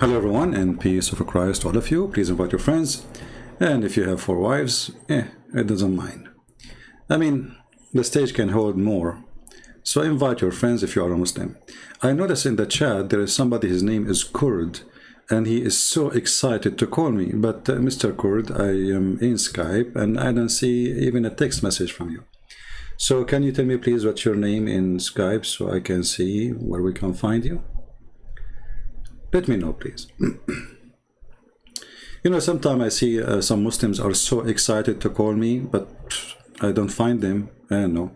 Hello everyone, and peace of Christ to all of you. Please invite your friends, and if you have 4 wives, it doesn't mind. I mean, the stage can hold more, so invite your friends if you are a Muslim. I noticed in the chat there is somebody, his name is Kurd, and he is so excited to call me. But Mr. Kurd, I am in Skype and I don't see even a text message from you. So can you tell me please what's your name in Skype so I can see where we can find you? Let me know, please. You know, sometimes I see some Muslims are so excited to call me, but I don't find them. I don't know.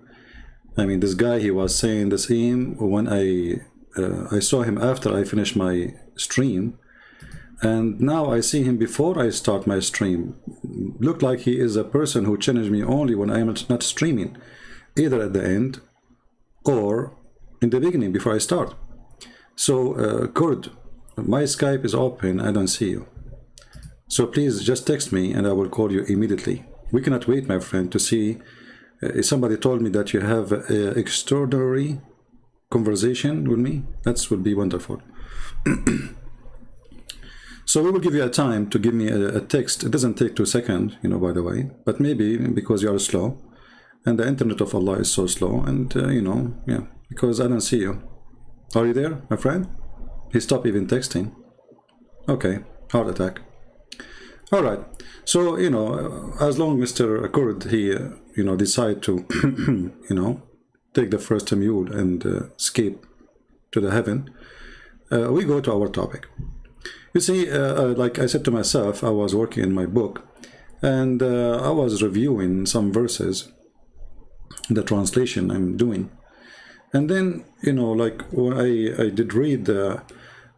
I mean, this guy, he was saying the same when I saw him after I finished my stream, and now I see him before I start my stream. Look like he is a person who challenged me only when I am not streaming, either at the end or in the beginning before I start. So, Kurd, my Skype is open, I don't see you. So please just text me and I will call you immediately. We cannot wait, my friend, to see. Somebody told me that you have an extraordinary conversation with me. That would be wonderful. So we will give you a time to give me a text. It doesn't take 2 seconds, you know, by the way, but maybe because you are slow and the internet of Allah is so slow, and you know, yeah, because I don't see you. Are you there, my friend? He stopped even texting. Okay, heart attack. All right. So, you know, as long as Mr. Kurd, he, you know, decide to, you know, take the first mule and escape to the heaven, we go to our topic. You see, like I said to myself, I was working in my book, and I was reviewing some verses, the translation I'm doing. And then, you know, like when I did read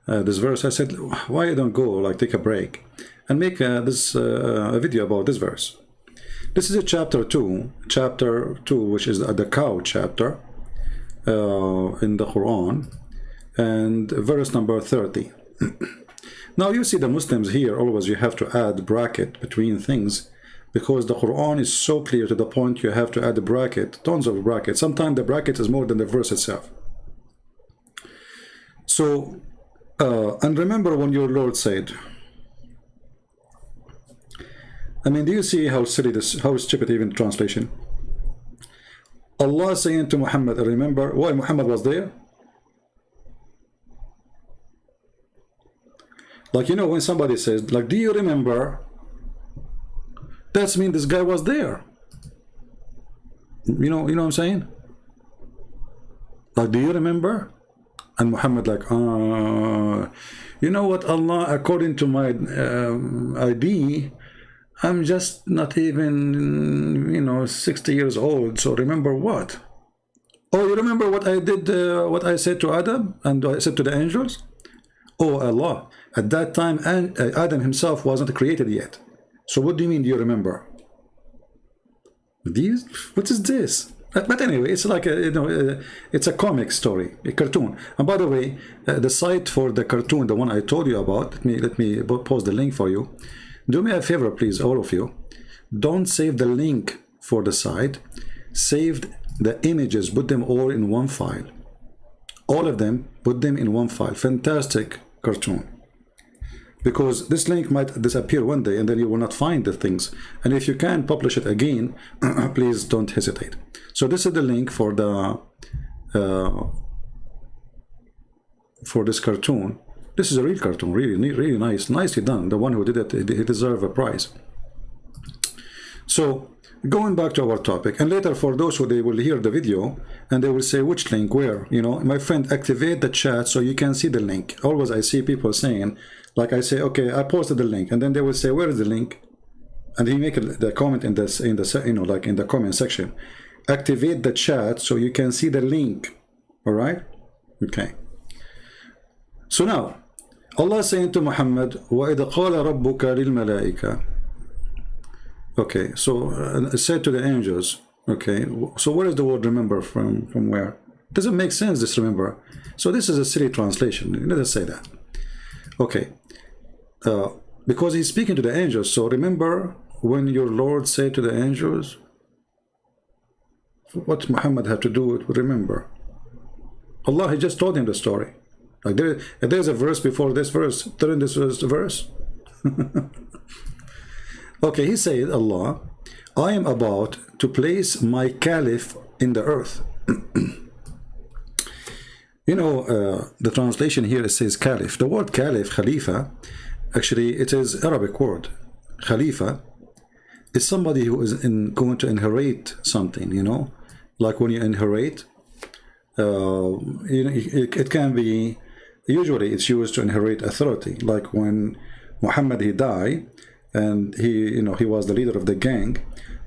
this verse, I said, why don't go, like, take a break and make this a video about this verse. This is a chapter 2, which is the cow chapter in the Quran, and verse number 30. Now you see the Muslims here, always you have to add bracket between things, because the Quran is so clear to the point you have to add a bracket, tons of brackets. Sometimes the bracket is more than the verse itself. So, and remember when your Lord said, I mean, do you see how silly this, how stupid even translation? Allah saying to Muhammad, remember why Muhammad was there? Like, you know, when somebody says, like, do you remember? That means this guy was there. You know what I'm saying? Like, do you remember? And Muhammad like, you know what, Allah, according to my ID, I'm just not even, you know, 60 years old. So remember what? Oh, you remember what I did, what I said to Adam and I said to the angels? Oh, Allah, at that time, Adam himself wasn't created yet. So what do you mean, do you remember? What is this? But anyway, it's like a, you know, it's a comic story, a cartoon. And by the way, the site for the cartoon, the one I told you about, let me post the link for you. Do me a favor, please, all of you. Don't save the link for the site. Save the images, put them all in one file. All of them, put them in one file. Fantastic cartoon. Because this link might disappear one day and then you will not find the things. And if you can publish it again, please don't hesitate. So this is the link for the for this cartoon. This is a real cartoon, really nice, nicely done. The one who did it, he deserves a prize. So going back to our topic, and later for those who they will hear the video and they will say which link, where, you know, my friend, activate the chat so you can see the link. Always I see people saying, like I say, okay, I posted the link, and then they will say, where is the link? And he make the comment in this, you know, like in the comment section. Activate the chat so you can see the link. All right? Okay. So now, Allah saying to Muhammad, وَإِذَا قَالَ رَبُّكَ لِلْمَلَائِكَةِ. Okay, so said to the angels. Okay, so where is the word remember from where? It doesn't make sense, this remember. So this is a silly translation. Let us say that. Okay, because he's speaking to the angels. So remember when your Lord said to the angels, what Muhammad had to do with remember? Allah, he just told him the story. Like there's a verse before this verse. Turn this verse. Okay, he said, Allah, I am about to place my caliph in the earth. You know, the translation here, it says caliph. The word caliph, khalifa, actually it is Arabic word. Khalifa is somebody who is going to inherit something, you know, like when you inherit, you know, it can be, usually it's used to inherit authority, like when Muhammad, he died, and he was the leader of the gang.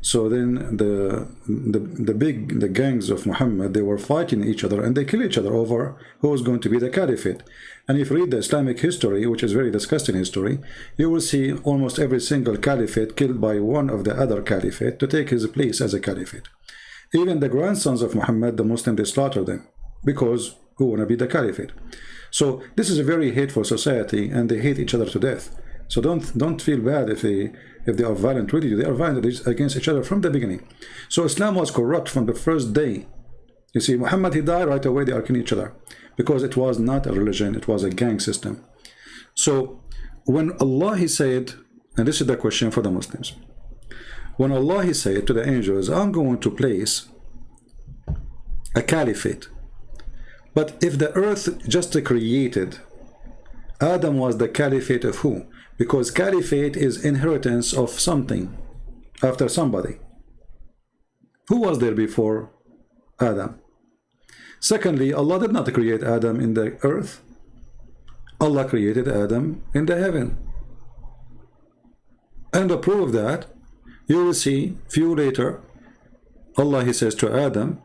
So then the gangs of Muhammad, they were fighting each other, and they kill each other over who was going to be the caliphate. And if you read the Islamic history, which is very disgusting history, you will see almost every single caliphate killed by one of the other caliphate to take his place as a caliphate. Even the grandsons of Muhammad, the Muslims, they slaughter them because who want to be the caliphate. So this is a very hateful society, and they hate each other to death. So don't feel bad if they are violent with you. They are violent against each other from the beginning. So Islam was corrupt from the first day. You see, Muhammad, he died right away, they are killing each other, because it was not a religion, it was a gang system. So when Allah, he said, and this is the question for the Muslims, when Allah, he said to the angels, I'm going to place a caliphate, but if the earth just created, Adam was the caliphate of who? Because caliphate is inheritance of something after somebody. Who was there before Adam? Secondly, Allah did not create Adam in the earth. Allah created Adam in the heaven. And to prove that, you will see few later, Allah, he says to Adam,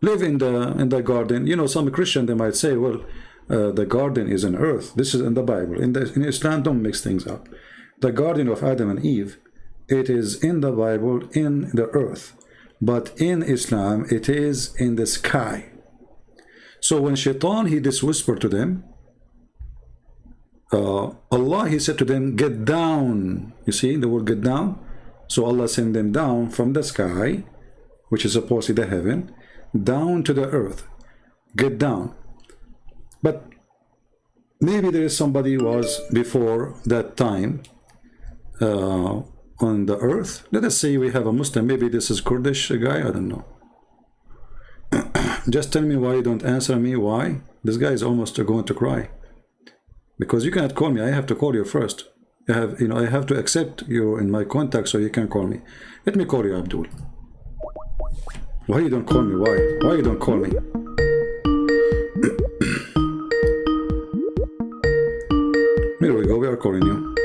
live in the garden. You know, some Christian, they might say, well, the garden is on earth. This is in the Bible. In Islam, don't mix things up. The garden of Adam and Eve, it is in the Bible, in the earth. But in Islam, it is in the sky. So when Shaitan, he just whispered to them, Allah, he said to them, get down. You see the word get down? So Allah sent them down from the sky, which is supposed to be the heaven, down to the earth. Get down. But maybe there is somebody who was before that time on the earth. Let us say we have a Muslim. Maybe this is Kurdish guy. I don't know. Just tell me why you don't answer me. Why? This guy is almost going to cry. Because you cannot call me. I have to call you first. I have to accept you in my contact so you can call me. Let me call you, Abdul. Why you don't call me? Why? Why you don't call me? Here we go, we are calling you.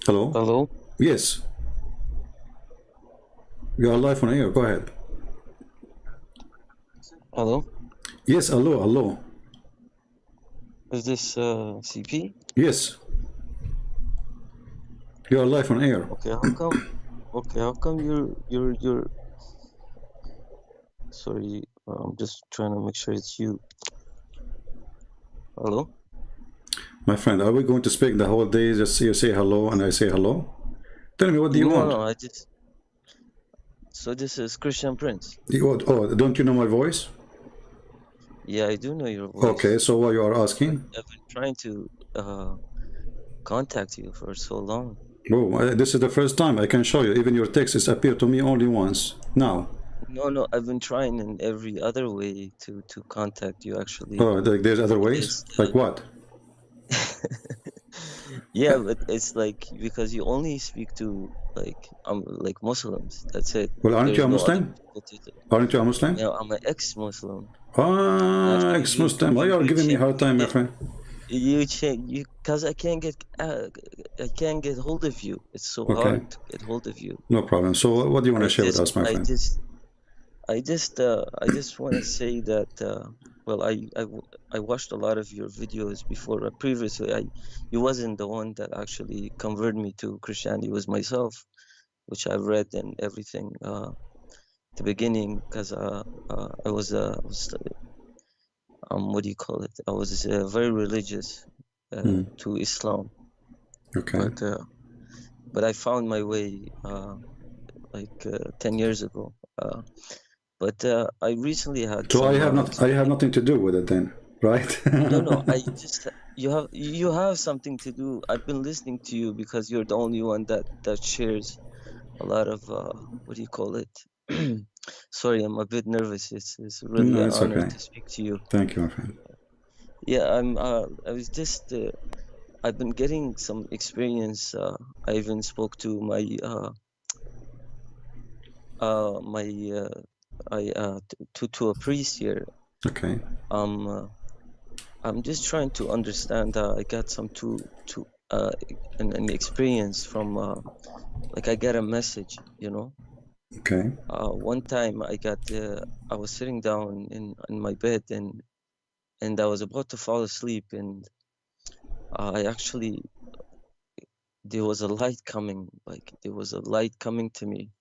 Hello? Hello? Yes. You are live on air, go ahead. Hello? Yes, hello, hello. Is this CP? Yes. You are live on air. Okay, how come you're sorry, I'm just trying to make sure it's you. Hello? My friend, are we going to speak the whole day? Just you say hello and I say hello? Tell me, what do you want? No, so this is Christian Prince. Oh, don't you know my voice? Yeah, I do know your voice. Okay, so what you are asking? I've been trying to contact you for so long. Oh, this is the first time I can show you. Even your text has appeared to me only once. Now. No, I've been trying in every other way to contact you, actually. Oh, there's other ways? Like what? Yeah, but it's like because you only speak to like Muslims. That's it. Well, aren't you a Muslim? Aren't you a Muslim? No, I'm an ex-Muslim. Ah, ex-Muslim. Why you are giving me a hard time, my friend? Because I can't get hold of you. It's so hard to get hold of you. No problem. So what do you want to share with us, my friend? I just want to say that well, I watched a lot of your videos before. Previously, you wasn't the one that actually converted me to Christianity. It was myself, which I've read and everything. At the beginning, because I was what do you call it? I was very religious to Islam. Okay. But I found my way like 10 years ago. But I recently had So I some have not, I have nothing to do with it then, right? no, I just you have something to do. I've been listening to you because you're the only one that shares a lot of what do you call it? Sorry, I'm a bit nervous. It's really No, an it's honor okay. to speak to you. Thank you, my friend. Yeah, I was just I've been getting some experience. I even spoke to my my to a priest here. Okay. I'm just trying to understand. I got some an experience from like I get a message, you know. Okay. One time I was sitting down in my bed and I was about to fall asleep and I actually there was a light coming, like there was a light coming to me,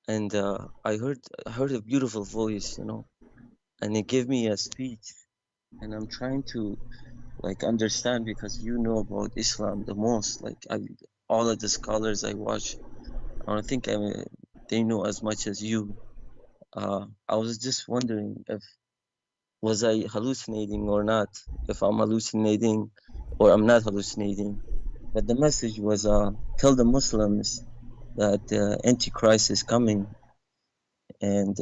and I heard a beautiful voice, you know, and it gave me a speech, and I'm trying to like understand because you know about Islam the most. Like all of the scholars I watch, I don't think they know as much as you. I was just wondering if was I hallucinating or not, if I'm hallucinating or I'm not hallucinating. But the message was tell the Muslims that Antichrist is coming and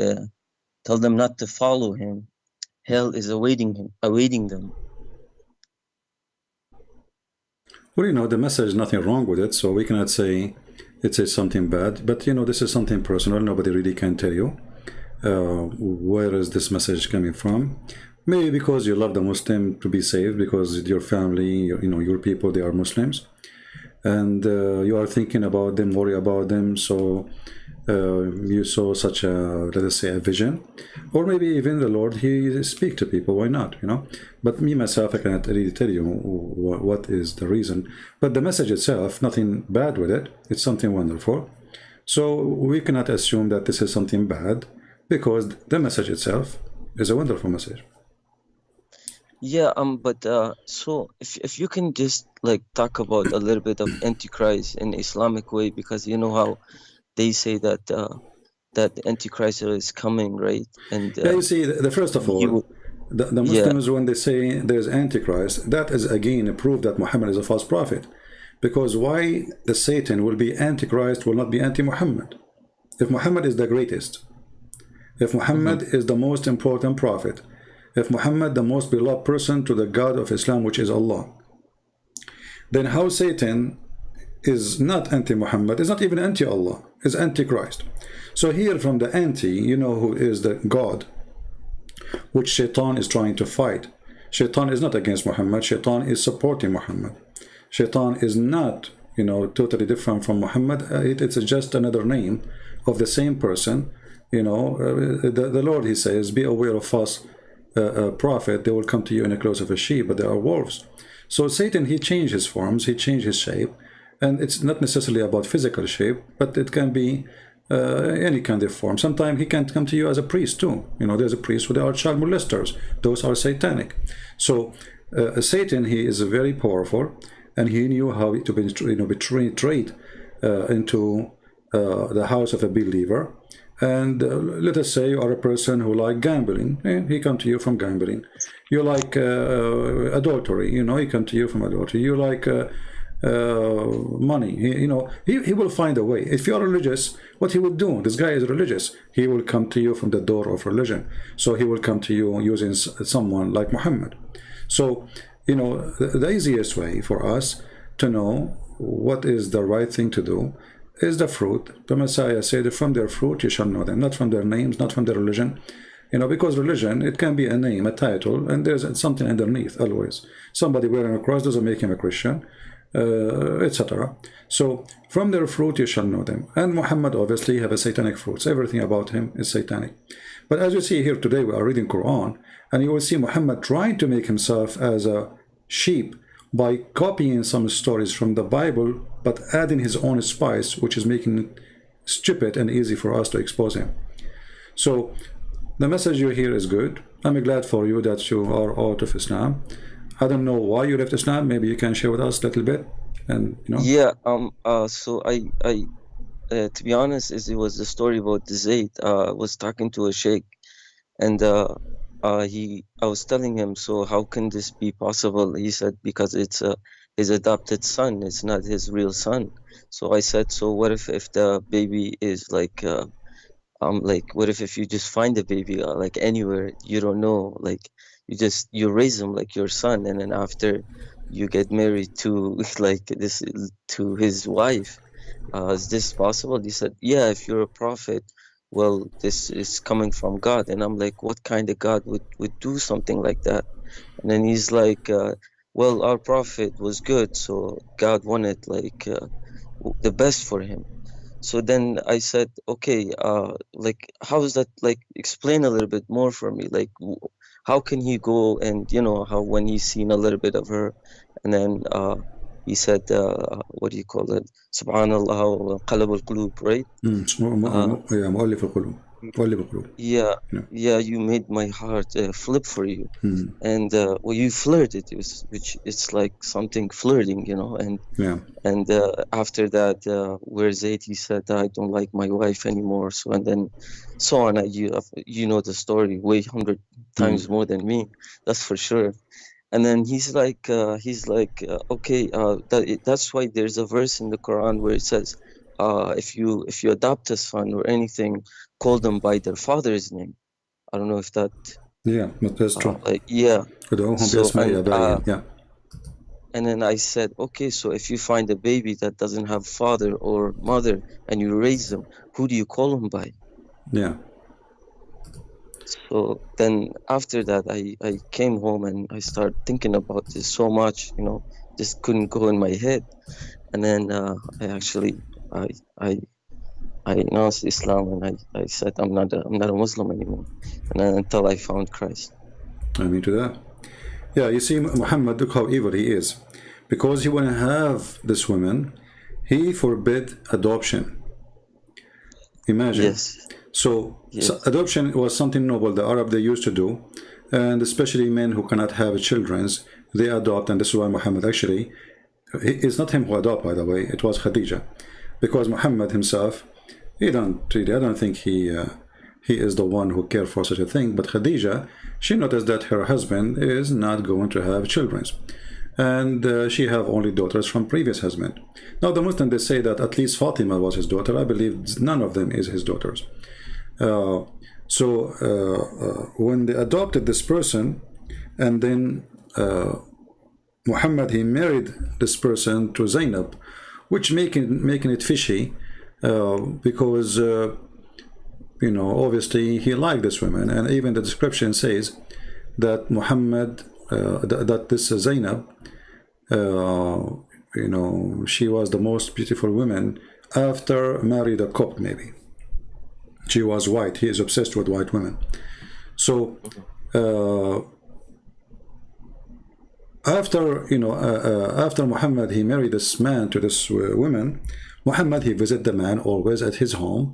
tell them not to follow him. Hell is awaiting them. Well, the message, nothing wrong with it, so we cannot say it says something bad. But this is something personal. Nobody really can tell you where is this message coming from. Maybe because you love the Muslim to be saved, because your family, your people, they are Muslims, and you are thinking about them, worry about them. So you saw such a, let us say, a vision, or maybe even the Lord, He speak to people. Why not? But me myself, I cannot really tell you what is the reason. But the message itself, nothing bad with it. It's something wonderful. So we cannot assume that this is something bad, because the message itself is a wonderful message. Yeah, but so if you can just like talk about a little bit of Antichrist in Islamic way, because you know how they say that that the Antichrist is coming, right? And Yeah, you see, the first of he all, will, the yeah, Muslims, when they say there's Antichrist, that is again a proof that Muhammad is a false prophet. Because why the Satan will be Antichrist, will not be anti-Muhammad? If Muhammad is the greatest, if Muhammad is the most important prophet, if Muhammad the most beloved person to the God of Islam, which is Allah, then how Satan is not anti-Muhammad, is not even anti-Allah, is anti-Christ. So here from the anti, who is the God, which Shaitan is trying to fight. Shaitan is not against Muhammad, Shaitan is supporting Muhammad. Shaitan is not, totally different from Muhammad. It's just another name of the same person. The Lord, He says, be aware of false prophet. They will come to you in the clothes of a sheep, but they are wolves. So Satan, he changed his forms, he changed his shape, and it's not necessarily about physical shape, but it can be any kind of form. Sometimes he can come to you as a priest too. There's a priest who are child molesters. Those are satanic. So Satan, he is very powerful, and he knew how to be betrayed into the house of a believer. And let us say you are a person who like gambling. He come to you from gambling. You like adultery. He come to you from adultery. You like money. He will find a way. If you are religious, what he will do? This guy is religious. He will come to you from the door of religion. So he will come to you using someone like Muhammad. So the easiest way for us to know what is the right thing to do is the fruit. The Messiah said, from their fruit you shall know them, not from their names, not from their religion. Because religion, it can be a name, a title, and there's something underneath always. Somebody wearing a cross doesn't make him a Christian, etc. So from their fruit you shall know them. And Muhammad obviously have a satanic fruits. Everything about him is satanic. But as you see here today, we are reading Quran, and you will see Muhammad trying to make himself as a sheep by copying some stories from the Bible, but adding his own spice, which is making it stupid and easy for us to expose him. So the message you hear is good. I'm glad for you that you are out of Islam. I don't know why you left Islam. Maybe you can share with us a little bit. And yeah. So I to be honest, it was the story about the Zayd. I was talking to a sheikh, and I was telling him, so how can this be possible? He said, because it's his adopted son, it's not his real son. So I said, so what if the baby is like, what if you just find a baby like anywhere, you don't know, like you raise him like your son, and then after you get married to like this to his wife, is this possible? He said, yeah, if you're a prophet, well, this is coming from God. And I'm like, what kind of God would do something like that? And then he's like, well, our prophet was good, so God wanted like the best for him. So then I said, okay, like, how is that? Like, explain a little bit more for me. Like, how can he go and, how when he's seen a little bit of her, and then he said, what do you call it? Subhanallah, qalab al-qulub, right? yeah, مؤلف القلوب. مؤلف القلوب. Yeah, Yeah. yeah, you made my heart flip for you. And well, you flirted, which it's like something flirting, and Yeah. and after that, where Zayd, he said, I don't like my wife anymore. So, and then so on. You know the story way 100 times more than me, that's for sure. And then he's like, okay, that's why there's a verse in the Quran where it says, if you adopt a son or anything, call them by their father's name. I don't know if that. Yeah, but that's true. Yeah. ادعوهم So, بأسماء and, آبائهم. Yeah. and then I said, okay, so if you find a baby that doesn't have father or mother and you raise them, who do you call them by? Yeah. So then after that, I came home and I started thinking about this so much, just couldn't go in my head. And then I announced Islam, and I said I'm not a Muslim anymore, and then until I found Christ. I mean to that. Yeah, you see, Muhammad, look how evil he is. Because he want to have this woman, he forbid adoption. Imagine. Yes. So Yes. adoption was something noble the Arab they used to do, and especially men who cannot have children, they adopt, and this is why Muhammad actually, it's not him who adopt, by the way, it was Khadija, because Muhammad himself, I don't think he is the one who cared for such a thing, but Khadija, she noticed that her husband is not going to have children, and she have only daughters from previous husband. Now the Muslims, they say that at least Fatima was his daughter. I believe none of them is his daughters. When they adopted this person, and then Muhammad, he married this person to Zainab, which making it fishy, because obviously he liked this woman, and even the description says that Muhammad, that this Zainab, she was the most beautiful woman after married a Copt, maybe. She was white. He is obsessed with white women. So after Muhammad, he married this man to this woman. Muhammad, he visit the man always at his home,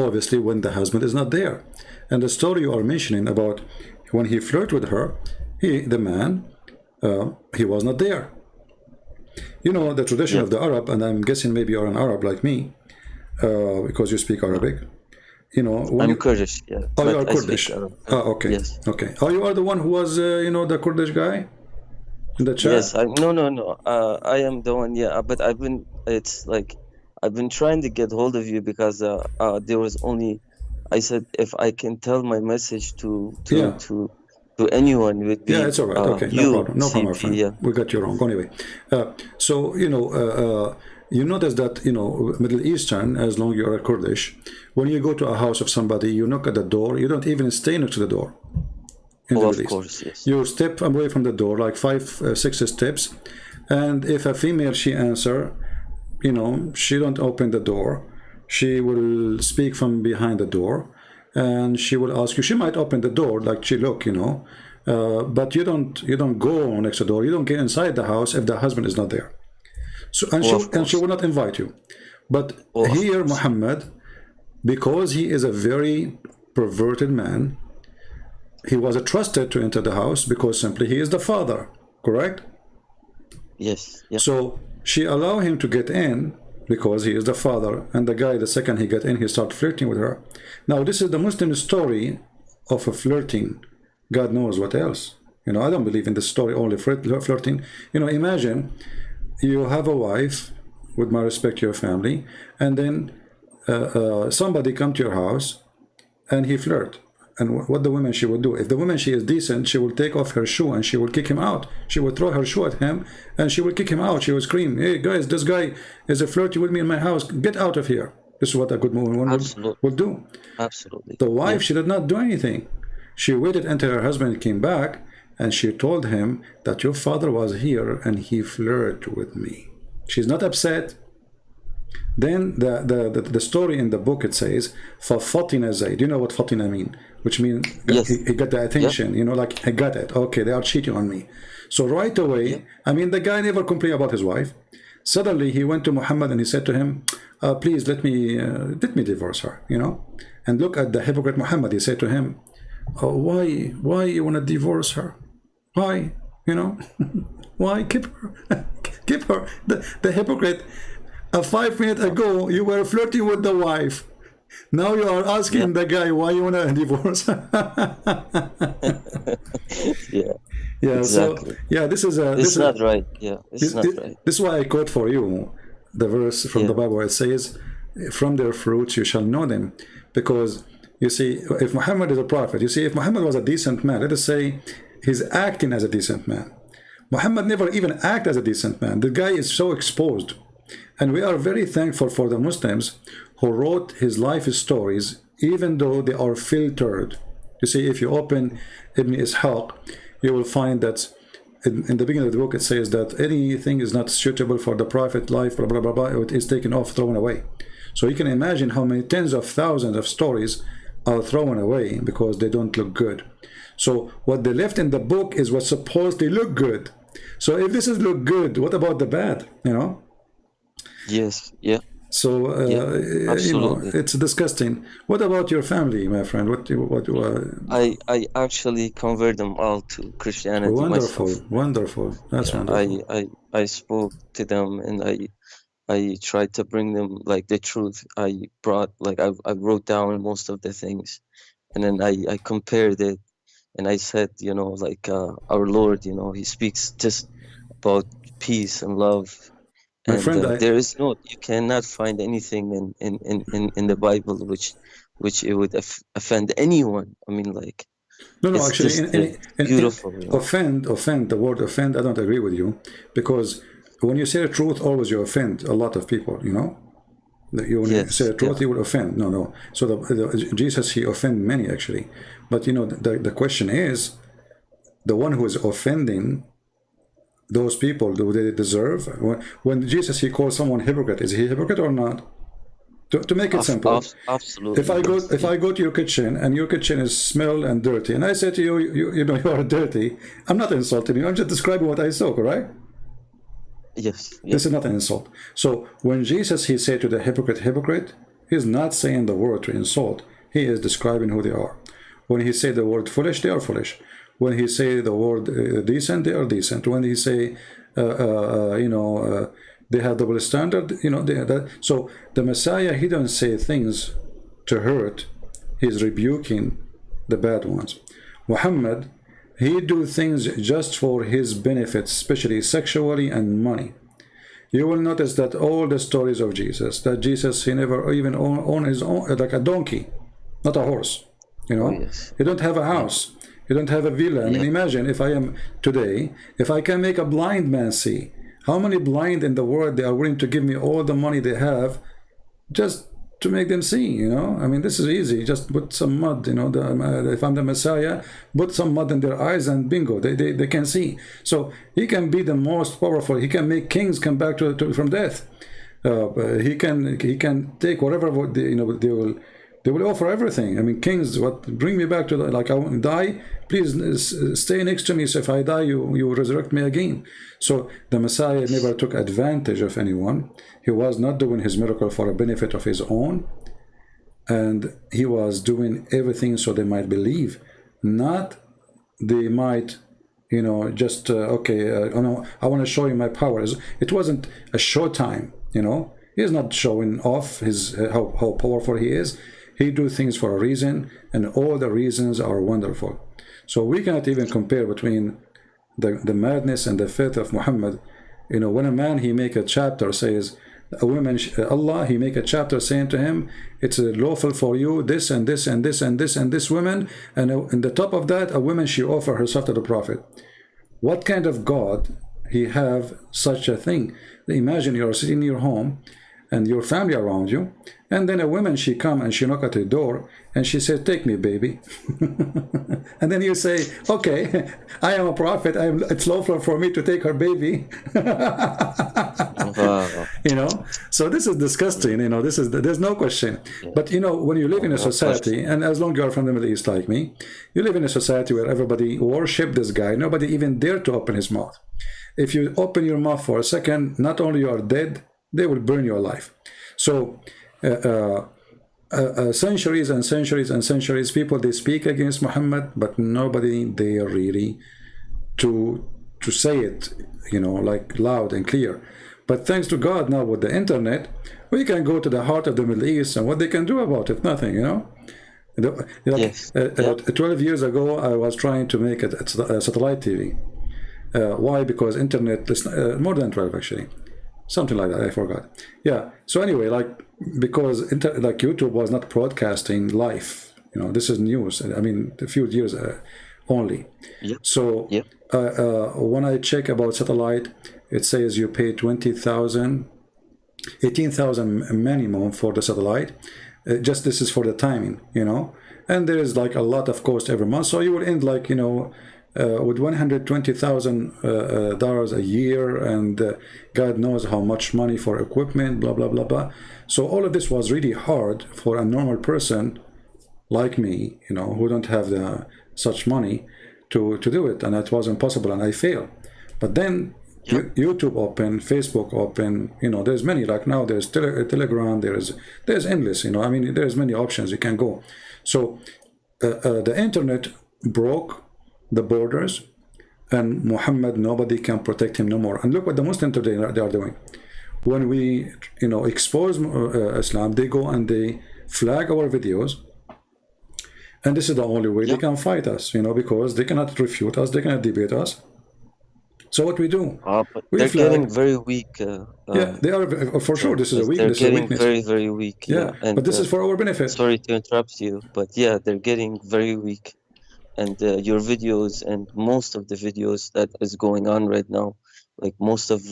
obviously when the husband is not there. And the story you are mentioning about when he flirted with her, the man was not there. The tradition of the Arab, and I'm guessing maybe you're an Arab like me, because you speak Arabic. I'm Kurdish. Yeah. Oh, you are Kurdish. Okay. Yes. Okay. Oh, you are the one who was, the Kurdish guy in the chat. Yes. No. I am the one. Yeah. But I've been trying to get hold of you because there was only. I said if I can tell my message to anyone, it would be. Yeah, it's all right. Okay, no problem, my friend. Yeah. We got you wrong. Anyway, you notice that Middle Eastern, as long as you're a Kurdish, when you go to a house of somebody, you knock at the door. You don't even stay next to the door. Of course, yes. You step away from the door like 5, 6 steps, and if a female she answer, she don't open the door. She will speak from behind the door, and she will ask you. She might open the door like she look, but you don't go next to the door. You don't get inside the house if the husband is not there. So she will not invite you. But here Muhammad, because he is a very perverted man, he was trusted to enter the house because simply he is the father, correct? Yes. Yep. So she allowed him to get in because he is the father, and the guy, the second he got in, he started flirting with her. Now this is the Muslim story of a flirting, God knows what else. You know, I don't believe in the story only flirting. You know, imagine you have a wife, with my respect to your family, and then somebody come to your house and he flirt. And what the woman she would do? If the woman she is decent, she will take off her shoe and she will kick him out. She will throw her shoe at him and she will kick him out. She will scream, "Hey guys, this guy is a flirting with me in my house. Get out of here." This is what a good woman would do. Absolutely. The wife, she did not do anything. She waited until her husband came back and she told him that your father was here and he flirted with me. She's not upset. Then the story in the book, it says, فَفَطِنَ زَيْد. You know what fatina mean? Which means Yes. he got the attention, you know, like, I got it. Okay, they are cheating on me. So right away, I mean, the guy never complained about his wife. Suddenly he went to Muhammad and he said to him, please let me divorce her, you know. And look at the hypocrite Muhammad. He said to him, why you want to divorce her? Why, you know? Why? Keep her. Keep her. The hypocrite. 5 minutes ago you were flirting with the wife. Now you are asking the guy why you want to divorce. Yeah. Exactly. So yeah, this is not right. Yeah, it's not right. This is why I quote for you the verse from the Bible. It says, "From their fruits you shall know them." Because you see, if Muhammad is a prophet, you see, if Muhammad was a decent man, let us say he's acting as a decent man. Muhammad never even acted as a decent man. The guy is so exposed. And we are very thankful for the Muslims who wrote his life stories, even though they are filtered. You see, if you open Ibn Ishaq, you will find that in the beginning of the book it says that anything is not suitable for the prophet life, blah, blah, blah, blah, it is taken off, thrown away. So you can imagine how many tens of thousands of stories are thrown away because they don't look good. So what they left in the book is what supposedly look good. So if this is look good, what about the bad, you know? Yes, yeah. So you know, it's disgusting. What about your family, my friend? I actually convert them all to Christianity. Wonderful, myself. Wonderful. That's wonderful. I spoke to them and I tried to bring them like the truth. I brought like I wrote down most of the things, and then I compared it, and I said, you know, like our Lord, you know, he speaks just about peace and love. My And friend, there is you cannot find anything in the Bible which it would offend anyone. I mean, like, no, it's actually, just beautiful. You know? offend, the word offend, I don't agree with you, because when you say the truth, always you offend a lot of people, you know. When you say the truth, you will offend. No. So Jesus, he offended many, actually. But, you know, the question is, the one who is offending those people, do they deserve? When Jesus, he calls someone hypocrite, is he hypocrite or not? To make it simple, absolutely. If I go to your kitchen and your kitchen is smell and dirty, and I say to you, you know, you are dirty, I'm not insulting you. I'm just describing what I saw, correct? Yes. This is not an insult. So when Jesus, he said to the hypocrite, he's not saying the word to insult. He is describing who they are. When he said the word foolish, they are foolish. When he say the word decent, they are decent. When he say, they have double standard, you know. So the Messiah, he don't say things to hurt. He's rebuking the bad ones. Muhammad, he do things just for his benefits, especially sexually and money. You will notice that all the stories of Jesus, that Jesus, he never even owned his own, like a donkey, not a horse. You know, he don't have a house. You don't have a villa. I mean, imagine if I am today, if I can make a blind man see, how many blind in the world they are willing to give me all the money they have just to make them see, you know? I mean, this is easy. Just put some mud, you know, if I'm the Messiah, put some mud in their eyes and bingo, they can see. So he can be the most powerful. He can make kings come back from death. He can take whatever, you know, they will offer everything. I mean, kings, bring me back to like I want to die, please stay next to me, so if I die, you will resurrect me again. So the Messiah never took advantage of anyone. He was not doing his miracle for a benefit of his own, and he was doing everything so they might believe, not they might, you know, just I want to show you my powers. It wasn't a show time, you know. He's not showing off his how powerful he is. He do things for a reason, and all the reasons are wonderful. So we cannot even compare between the madness and the faith of Muhammad. You know, when a man, he make a chapter, says, a woman, Allah, he make a chapter saying to him, it's lawful for you, this and this and this and this and this woman, and in the top of that, a woman, she offer herself to the Prophet. What kind of God he have such a thing? Imagine you're sitting in your home and your family around you, and then a woman, she come and she knock at the door and she said, take me, baby. And then you say, okay, I am a prophet, it's lawful for me to take her baby. You know, so this is disgusting. You know, there's no question. But you know, when you live in a society, and as long as you are from the Middle East like me, you live in a society where everybody worship this guy, nobody even dare to open his mouth. If you open your mouth for a second, not only you are dead, they will burn your life. So centuries and centuries and centuries, people, they speak against Muhammad, but nobody dare really to say it, you know, like loud and clear. But thanks to God, now with the internet, we can go to the heart of the Middle East, and what they can do about it, nothing, you know. Yes. 12 years ago, I was trying to make a satellite TV. Why? Because internet is more than 12 actually, something like that. I forgot. Yeah. So anyway, like because like YouTube was not broadcasting live. You know, this is news. I mean, a few years only. Yep. So Yep. When I check about satellite, it says you pay 18,000 minimum for the satellite. Just this is for the timing, you know, and there is like a lot of cost every month. So you will end like, you know, with $120,000 a year, and God knows how much money for equipment, blah, blah, blah, blah. So all of this was really hard for a normal person like me, you know, who don't have such money to do it, and it was impossible, and I failed. But then YouTube open, Facebook open, you know, there's many, like now there's Telegram, there's endless, you know, I mean, there's many options you can go. So the internet broke the borders, and Muhammad, nobody can protect him no more. And look what the Muslims today they are doing. When we, you know, expose Islam, they go and they flag our videos, and this is the only way they can fight us, you know, because they cannot refute us, they cannot debate us. So what we do? But we they're flag. getting very weak. Yeah, they are for sure. This is a weakness. They're getting weakness. very, very weak. Yeah, and, but this is for our benefit. Sorry to interrupt you, but yeah, they're getting very weak. And your videos and most of the videos that is going on right now, like most of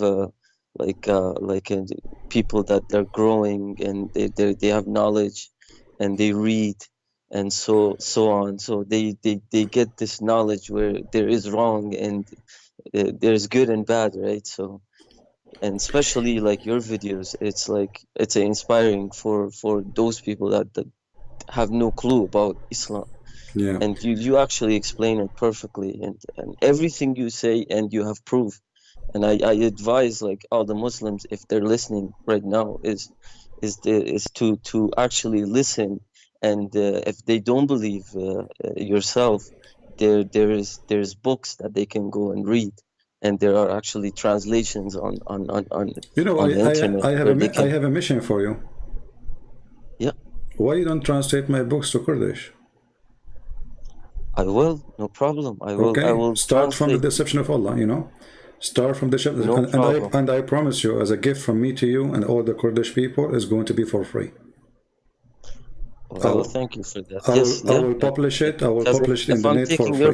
people that they're growing and they have knowledge and they read and so on. So they get this knowledge where there is wrong and there's good and bad, right? So, and especially like your videos, it's like it's inspiring for those people that have no clue about Islam. Yeah. And you actually explain it perfectly, and everything you say, and you have proof. And I advise like all the Muslims, if they're listening right now, is to actually listen. And if they don't believe yourself, there's books that they can go and read, and there are actually translations on you know, on the internet. I have a mission for you. Yeah. Why you don't translate my books to Kurdish? I will, no problem. I will. Okay. I will start from the translate. deception of Allah. You know, start from the No problem. and I promise you, as a gift from me to you and all the Kurdish people, is going to be for free. Well, thank you for that. I will publish it. I will publish it in the net for free. If I'm taking your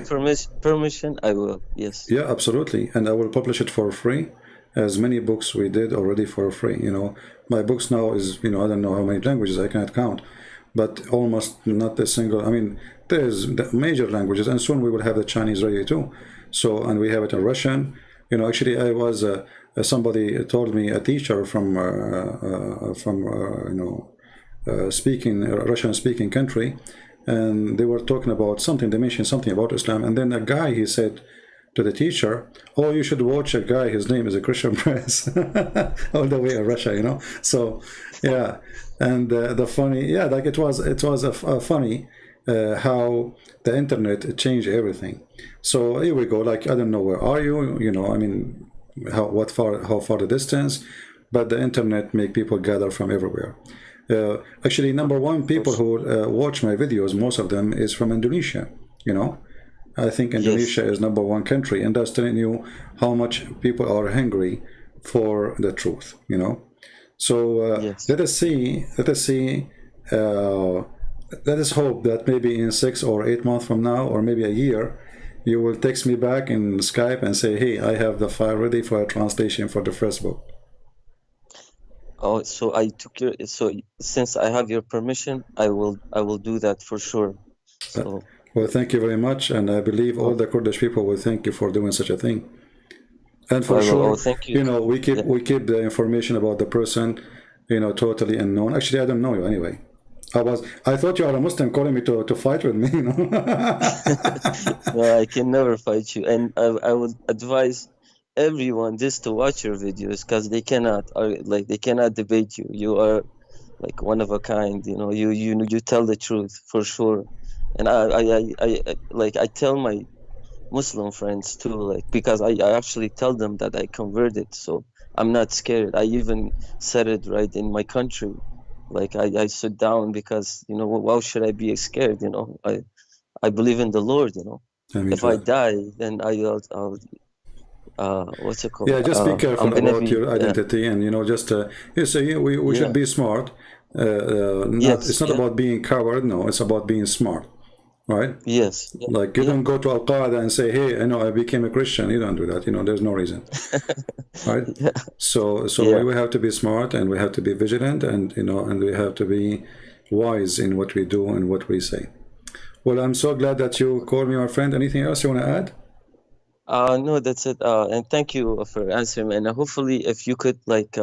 permission, I will. Yes. Yeah, absolutely. And I will publish it for free, as many books we did already for free. You know, my books now is, you know, I don't know how many languages, I cannot count, but almost not a single. I mean, there's the major languages, and soon we will have the Chinese ready too. So, and we have it in Russian. You know, actually, I was somebody told me, a teacher from you know, Russian speaking country, and they were talking about something. They mentioned something about Islam, and then a guy, he said to the teacher, "Oh, you should watch a guy. His name is a Christian Prince," all the way in Russia, you know. So, yeah, and the funny, yeah, like it was a funny how the internet changed everything. So here we go. Like, I don't know, where are you? You know, I mean, how far the distance, but the internet make people gather from everywhere. Actually, number one people who watch my videos, most of them is from Indonesia. You know, I think Indonesia is number one country, and that's telling you how much people are hungry for the truth. You know, so Yes. let us see. Let us hope that maybe in 6 or 8 months from now, or maybe a year, you will text me back in Skype and say, "Hey, I have the file ready for a translation for the first book." Oh, so I took your, so since I have your permission, I will do that for sure. So, Well, thank you very much, and I believe all oh, the Kurdish people will thank you for doing such a thing. And for I will. Oh, sure, thank you. you know, Yeah. we keep the information about the person, you know, totally unknown. Actually, I don't know you anyway. I thought you are a Muslim calling me to fight with me, you know. No, I can never fight you, and I would advise everyone just to watch your videos because they cannot debate you. You are like one of a kind, you know. You tell the truth for sure, and I tell my Muslim friends too, like because I actually tell them that I converted, so I'm not scared. I even said it right in my country. Like I sit down because, you know, why should I be scared? You know, I believe in the Lord, you know. If I Alhamdulillah. die, then I'll what's it called? Yeah, just be I'm careful gonna about be your identity, and you know, just you say we should yeah, be smart. Not yes, it's not yeah, about being coward. No, it's about being smart, right? yes, yeah, Like you yeah, don't go to Al Qaeda and say, "Hey, I know I became a Christian." You don't do that. You know, there's no reason, right? yeah, So yeah. we have to be smart, and we have to be vigilant, and you know, and we have to be wise in what we do and what we say. Well, I'm so glad that you called me, my friend. Anything else you want to add? No, that's it. And thank you for answering. And hopefully, if you could like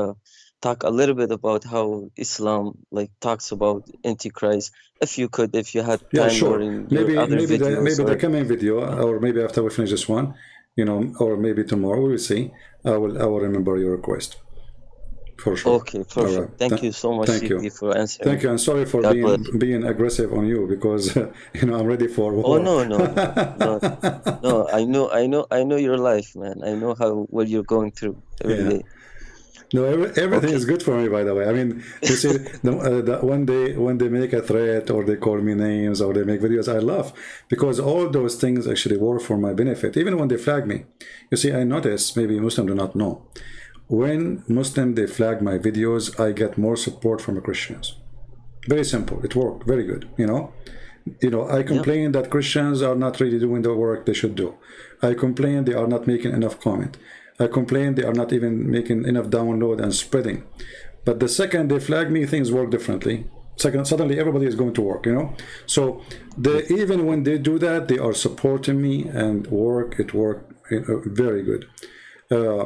talk a little bit about how Islam like talks about Antichrist, if you had Yeah, time or sure. in your other videos Maybe the or coming video, or maybe after we finish this one, you know, or maybe tomorrow. We will see. I will remember your request for sure. okay, All right. perfect. Thank you so much, Thank you. CP, for Thank answering. you. And sorry for God bless. being aggressive on you because you know I'm ready for Oh war. no, no, no, no, no. I know your life, man. I know how what you're going through every Yeah. day. No, everything Okay. is good for me, by the way. I mean, you see, when they make a threat or they call me names or they make videos, I laugh because all those things actually work for my benefit. Even when they flag me, you see, I notice maybe Muslims do not know. When Muslim they flag my videos, I get more support from the Christians. Very simple. It worked very good. You know, I Yep. complain that Christians are not really doing the work they should do. I complain they are not making enough comment. I complain they are not even making enough download and spreading. But the second they flag me, things work differently. Second, suddenly everybody is going to work, you know. So Yes. even when they do that, they are supporting me and work. It worked very good. Uh,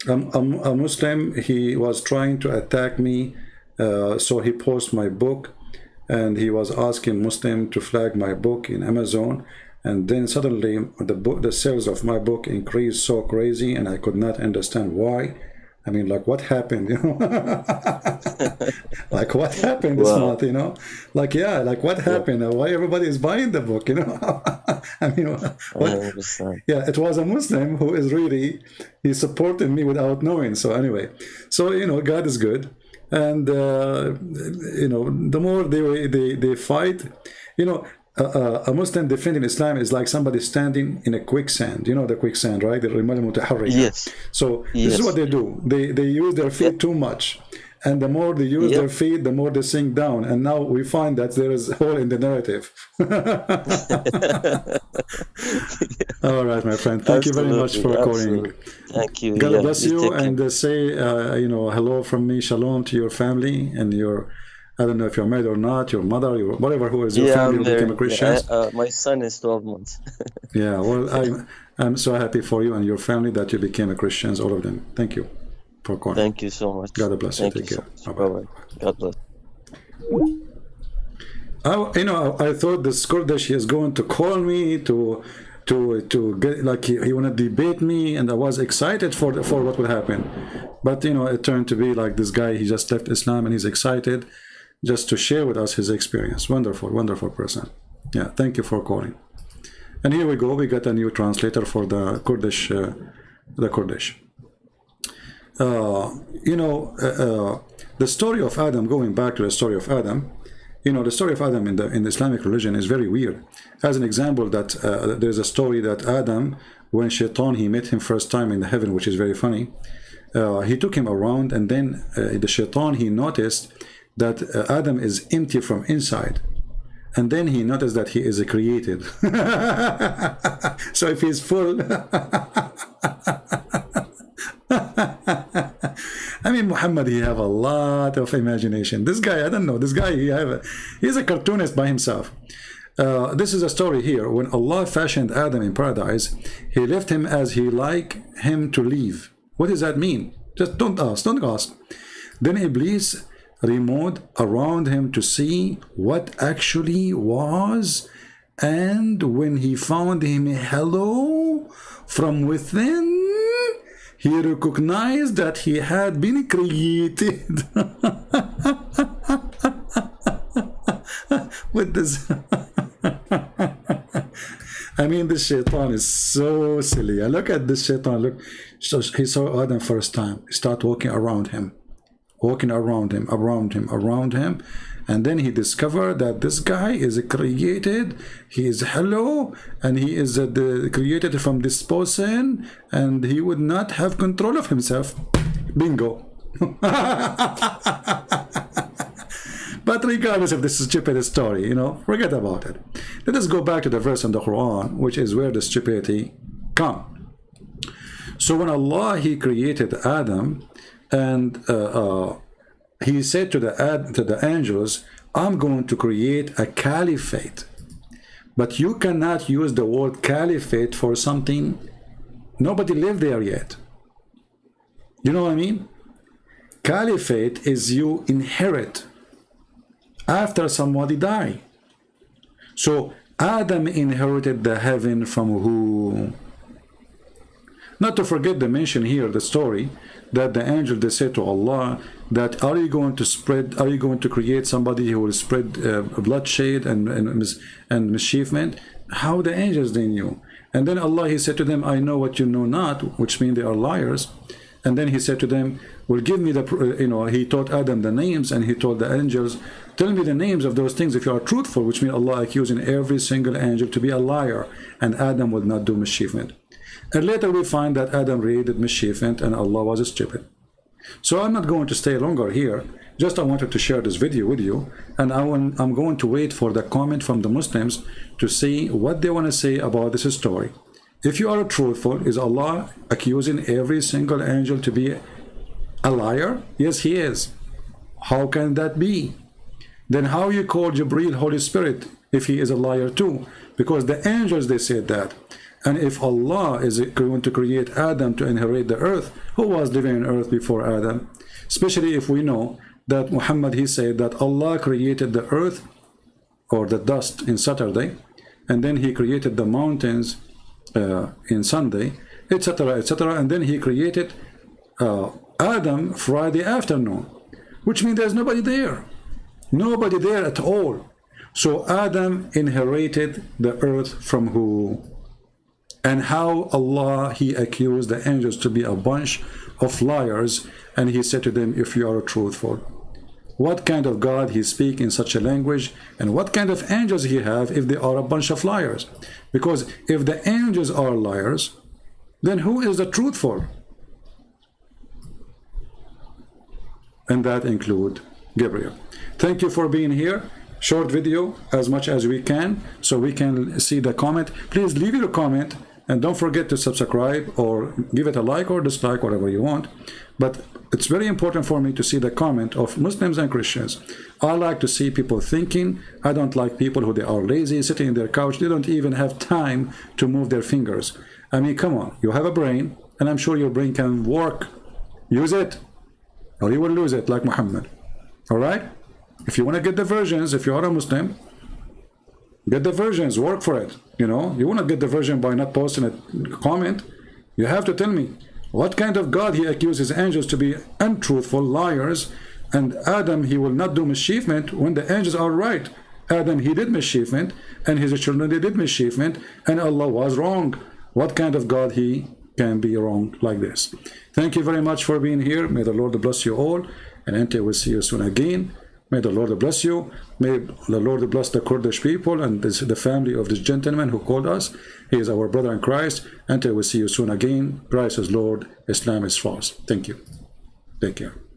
a Muslim, he was trying to attack me, so he posted my book, and he was asking Muslim to flag my book in Amazon, and then suddenly the sales of my book increased so crazy, and I could not understand why. I mean, like, what happened, you know? Like, what happened this Wow. month, you know? Like, yeah, like, what Yeah, happened? Why everybody is buying the book, you know? I mean, I what? understand. Yeah, it was a Muslim who is really, he supported me without knowing. So anyway, so, you know, God is good. And, you know, the more they fight, you know, a Muslim defending Islam is like somebody standing in a quicksand. You know the quicksand, right? The rimal mutaharrika. Yes. So this is what Yes. they do. They use their Yeah. feet too much, and the more they use Yep. their feet, the more they sink down. And now we find that there is a hole in the narrative. All right, my friend. Thank you very much Absolutely. for calling. Absolutely. Thank you. God Yeah. bless You you, take care. and say, you know, hello from me, shalom to your family and your. I don't know if you're married or not, your mother, your whatever, who is your Yeah, family I'm who became a married. Yeah. Christians. My son is 12 months. Yeah, well, I'm so happy for you and your family that you became a Christians, all of them. Thank you for calling. Thank you so much. God bless you. Thank you Take so care. much. Bye Bye bye. bye. God bless. You know, I thought this Kurdish is going to call me to get like he want to debate me, and I was excited for what would happen. But you know, it turned to be like this guy. He just left Islam and he's excited just to share with us his experience. Wonderful, wonderful person. Yeah, thank you for calling. And here we go. We got a new translator for the Kurdish. You know, the story of Adam, going back to the story of Adam, you know, the story of Adam in the Islamic religion is very weird. As an example, that there's a story that Adam, when Shaitan, he met him first time in the heaven, which is very funny. He took him around, and then the Shaitan, he noticed that Adam is empty from inside. And then he noticed that he is created. So if he's full, I mean, Muhammad, he have a lot of imagination. This guy, I don't know, this guy, he's a cartoonist by himself. This is a story here. When Allah fashioned Adam in paradise, he left him as he like him to leave. What does that mean? Just don't ask. Then Iblis removed around him to see what actually was, and when he found him hello from within, he recognized that he had been created. With this I mean, this Shaitan is so silly. Look at this Shaitan. Look, so he saw Adam first time. He started walking around him, and then he discovered that this guy is created. He is hello, and he is created from this person, and he would not have control of himself. Bingo. But regardless of this stupid story, you know, forget about it. Let us go back to the verse in the Quran, which is where the stupidity comes. So when Allah, he created Adam, and he said to the angels, I'm going to create a caliphate. But you cannot use the word caliphate for something nobody lived there yet. You know what I mean? Caliphate is you inherit after somebody die. So Adam inherited the heaven from who? Not to forget to mention here the story that the angel, they said to Allah that are you going to create somebody who will spread bloodshed and mischievement? How the angels, they knew. And then Allah, he said to them, I know what you know not, which means they are liars. And then he said to them, well, give me the, you know, he taught Adam the names, and he told the angels, tell me the names of those things if you are truthful, which means Allah accusing every single angel to be a liar, and Adam would not do mischievement. And later we find that Adam really did mischievement, and Allah was stupid. So I'm not going to stay longer here. Just I wanted to share this video with you, and I'm going to wait for the comment from the Muslims to see what they want to say about this story. If you are truthful, is Allah accusing every single angel to be a liar? Yes, he is. How can that be? Then how you call Jibreel Holy Spirit if he is a liar too? Because the angels, they said that. And if Allah is going to create Adam to inherit the earth, who was living on earth before Adam? Especially if we know that Muhammad, he said that Allah created the earth or the dust in Saturday, and then he created the mountains in Sunday, etc., etc., and then he created Adam Friday afternoon, which means there's nobody there at all. So Adam inherited the earth from who? And how Allah, he accused the angels to be a bunch of liars, and he said to them, if you are truthful. What kind of God he speak in such a language, and what kind of angels he have if they are a bunch of liars? Because if the angels are liars, then who is the truthful? And that include Gabriel. Thank you for being here. Short video as much as we can, so we can see the comment. Please leave your comment, and don't forget to subscribe or give it a like or dislike, whatever you want. But it's very important for me to see the comment of Muslims and Christians. I like to see people thinking. I don't like people who they are lazy, sitting in their couch. They don't even have time to move their fingers. I mean, come on. You have a brain, and I'm sure your brain can work. Use it, or you will lose it like Muhammad. All right? If you want to get the versions, if you are a Muslim, get the versions, work for it. You know, you want to get the version by not posting a comment. You have to tell me what kind of God he accuses angels to be untruthful, liars, and Adam, he will not do mischievement when the angels are right. Adam, he did mischievement, and his children, they did mischievement, and Allah was wrong. What kind of God he can be wrong like this? Thank you very much for being here. May the Lord bless you all. And until we see you soon again, may the Lord bless you. May the Lord bless the Kurdish people and the family of this gentleman who called us. He is our brother in Christ. Until we see you soon again, Christ is Lord, Islam is false. Thank you. Take care.